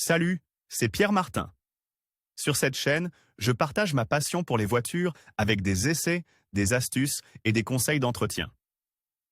Salut, c'est Pierre Martin. Sur cette chaîne, je partage ma passion pour les voitures avec des essais, des astuces et des conseils d'entretien.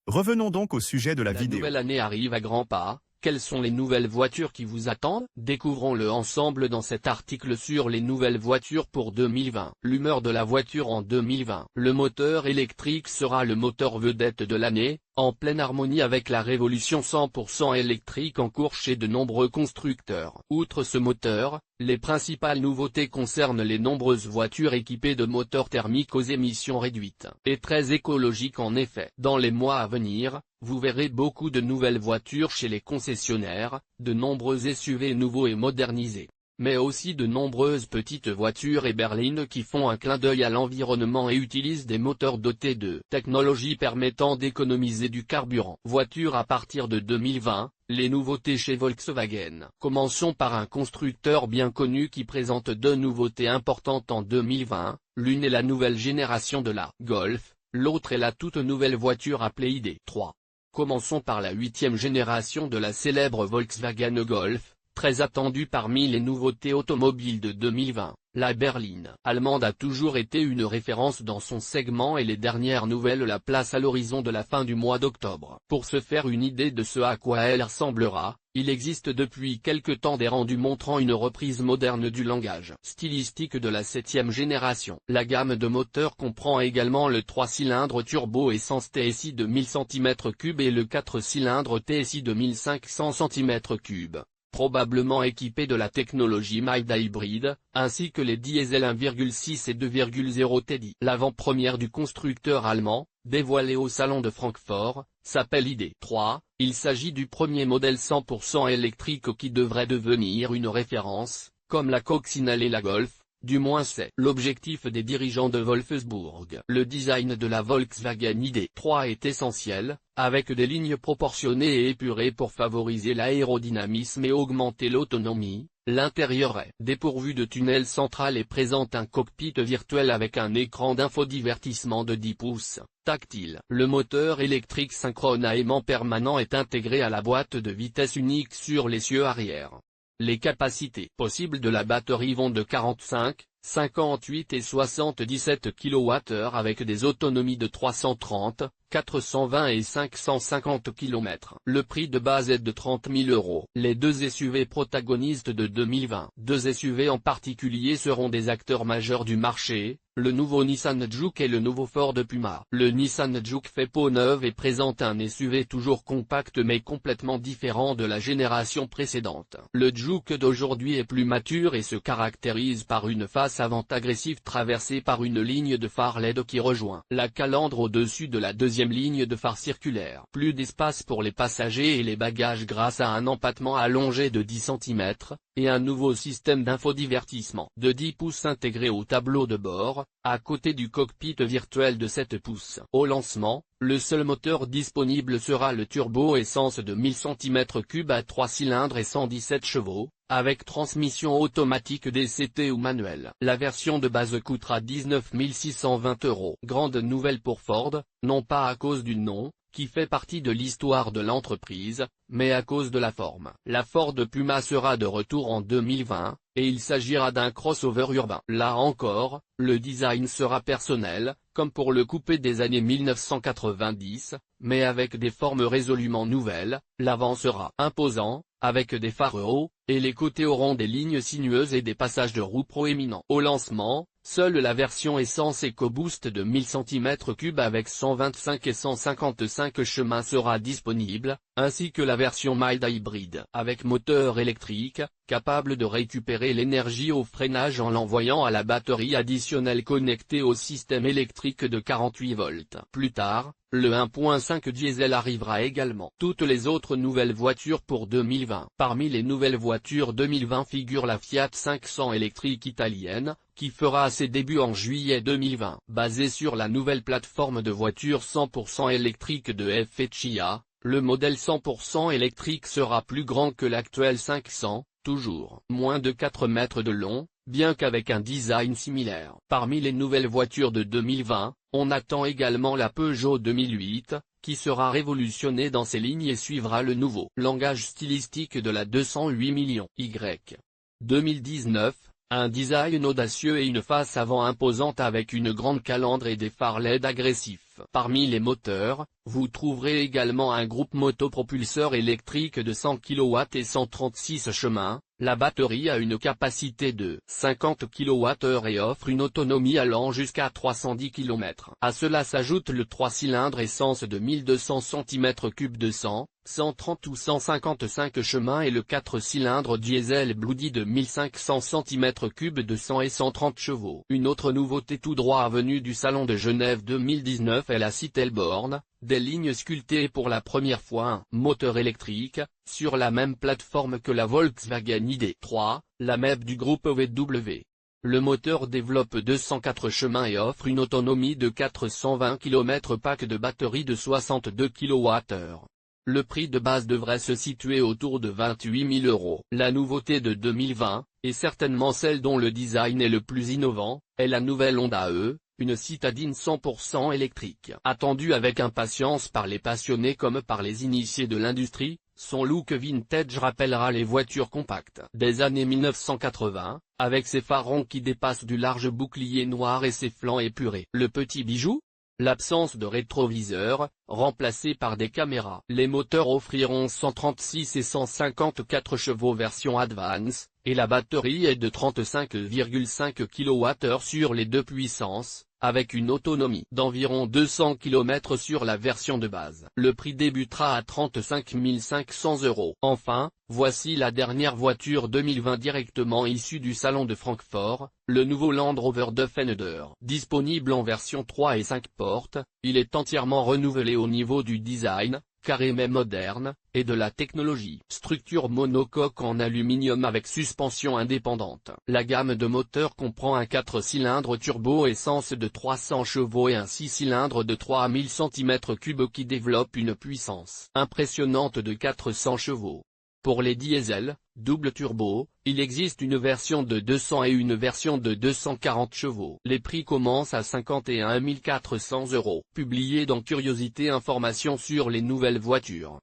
Revenons donc au sujet de la vidéo. La nouvelle année arrive à grands pas. Quelles sont les nouvelles voitures qui vous attendent? Découvrons-le ensemble dans cet article sur les nouvelles voitures pour 2020. L'humeur de la voiture en 2020. Le moteur électrique sera le moteur vedette de l'année, en pleine harmonie avec la révolution 100% électrique en cours chez de nombreux constructeurs. Outre ce moteur, les principales nouveautés concernent les nombreuses voitures équipées de moteurs thermiques aux émissions réduites, et très écologiques en effet. Dans les mois à venir, vous verrez beaucoup de nouvelles voitures chez les concessionnaires, de nombreux SUV nouveaux et modernisés, mais aussi de nombreuses petites voitures et berlines qui font un clin d'œil à l'environnement et utilisent des moteurs dotés de technologies permettant d'économiser du carburant. Voitures à partir de 2020, les nouveautés chez Volkswagen. Commençons par un constructeur bien connu qui présente deux nouveautés importantes en 2020, l'une est la nouvelle génération de la Golf, l'autre est la toute nouvelle voiture appelée ID.3. Commençons par la 8e génération de la célèbre Volkswagen Golf, très attendue parmi les nouveautés automobiles de 2020. La berline allemande a toujours été une référence dans son segment et les dernières nouvelles la placent à l'horizon de la fin du mois d'octobre. Pour se faire une idée de ce à quoi elle ressemblera, il existe depuis quelque temps des rendus montrant une reprise moderne du langage stylistique de la 7e génération. La gamme de moteurs comprend également le 3 cylindres turbo essence TSI de 1000 cm3 et le 4 cylindres TSI de 1500 cm3. Probablement équipé de la technologie mild hybrid, ainsi que les diesel 1,6 et 2,0 TDI. L'avant-première du constructeur allemand, dévoilée au salon de Francfort, s'appelle ID.3, il s'agit du premier modèle 100% électrique qui devrait devenir une référence, comme la coccinelle et la Golf. Du moins c'est l'objectif des dirigeants de Wolfsburg. Le design de la Volkswagen ID.3 est essentiel, avec des lignes proportionnées et épurées pour favoriser l'aérodynamisme et augmenter l'autonomie. L'intérieur est dépourvu de tunnel central et présente un cockpit virtuel avec un écran d'infodivertissement de 10 pouces, tactile. Le moteur électrique synchrone à aimant permanent est intégré à la boîte de vitesse unique sur l'essieu arrière. Les capacités possibles de la batterie vont de 45, 58 et 77 kWh avec des autonomies de 330, 420 et 550 km. Le prix de base est de 30 000 €. Les deux SUV protagonistes de 2020. Deux SUV en particulier seront des acteurs majeurs du marché, le nouveau Nissan Juke et le nouveau Ford Puma. Le Nissan Juke fait peau neuve et présente un SUV toujours compact mais complètement différent de la génération précédente. Le Juke d'aujourd'hui est plus mature et se caractérise par une face avant agressive traversée par une ligne de phare LED qui rejoint la calandre au-dessus de la deuxième ligne de phare circulaire. Plus d'espace pour les passagers et les bagages grâce à un empattement allongé de 10 cm, et un nouveau système d'infodivertissement de 10 pouces intégré au tableau de bord, à côté du cockpit virtuel de 7 pouces. Au lancement, le seul moteur disponible sera le turbo essence de 1000 cm3 à 3 cylindres et 117 chevaux, avec transmission automatique DCT ou manuelle. La version de base coûtera 19 620 €. Grande nouvelle pour Ford, non pas à cause du nom, qui fait partie de l'histoire de l'entreprise, mais à cause de la forme. La Ford Puma sera de retour en 2020, et il s'agira d'un crossover urbain. Là encore, le design sera personnel, comme pour le coupé des années 1990, mais avec des formes résolument nouvelles. L'avant sera imposant, avec des phares hauts, et les côtés auront des lignes sinueuses et des passages de roues proéminents. Au lancement, seule la version essence EcoBoost de 1000 cm3 avec 125 et 155 chemins sera disponible, ainsi que la version mild hybrid avec moteur électrique, capable de récupérer l'énergie au freinage en l'envoyant à la batterie additionnelle connectée au système électrique de 48 volts. Plus tard, le 1.5 diesel arrivera également. Toutes les autres nouvelles voitures pour 2020. Parmi les nouvelles voitures 2020 figure la Fiat 500 électrique italienne, qui fera ses débuts en juillet 2020. Basée sur la nouvelle plateforme de voitures 100% électrique de FCA, le modèle 100% électrique sera plus grand que l'actuel 500, toujours moins de 4 mètres de long, bien qu'avec un design similaire. Parmi les nouvelles voitures de 2020, on attend également la Peugeot 2008, qui sera révolutionné dans ses lignes et suivra le nouveau langage stylistique de la 208 millions Y. 2019, un design audacieux et une face avant imposante avec une grande calandre et des phares LED agressifs. Parmi les moteurs, vous trouverez également un groupe motopropulseur électrique de 100 kW et 136 chemins. La batterie a une capacité de 50 kWh et offre une autonomie allant jusqu'à 310 km. À cela s'ajoute le 3 cylindres essence de 1200 cm3 de 100, 130 ou 155 chemins et le 4 cylindres diesel Bloody de 1500 cm3 de 100 et 130 chevaux. Une autre nouveauté tout droit venue du Salon de Genève 2019 est la Citelborn, des lignes sculptées pour la première fois un moteur électrique, sur la même plateforme que la Volkswagen ID.3, la MEB du groupe VW. Le moteur développe 204 chemins et offre une autonomie de 420 km pack de batterie de 62 kWh. Le prix de base devrait se situer autour de 28 000 €. La nouveauté de 2020, et certainement celle dont le design est le plus innovant, est la nouvelle Honda E, une citadine 100% électrique. Attendue avec impatience par les passionnés comme par les initiés de l'industrie, son look vintage rappellera les voitures compactes des années 1980, avec ses phares ronds qui dépassent du large bouclier noir et ses flancs épurés. Le petit bijou ? L'absence de rétroviseur, remplacé par des caméras. Les moteurs offriront 136 et 154 chevaux version Advance, et la batterie est de 35,5 kWh sur les deux puissances, avec une autonomie d'environ 200 km sur la version de base. Le prix débutera à 35 500 €. Enfin, voici la dernière voiture 2020 directement issue du salon de Francfort, le nouveau Land Rover Defender. Disponible en version 3 et 5 portes, il est entièrement renouvelé au niveau du design, carré mais moderne, et de la technologie. Structure monocoque en aluminium avec suspension indépendante. La gamme de moteurs comprend un 4 cylindres turbo essence de 300 chevaux et un 6 cylindres de 3000 cm3 qui développe une puissance impressionnante de 400 chevaux. Pour les diesels, double turbo, il existe une version de 200 et une version de 240 chevaux. Les prix commencent à 51 400 €. Publié dans Curiosité Information sur les nouvelles voitures.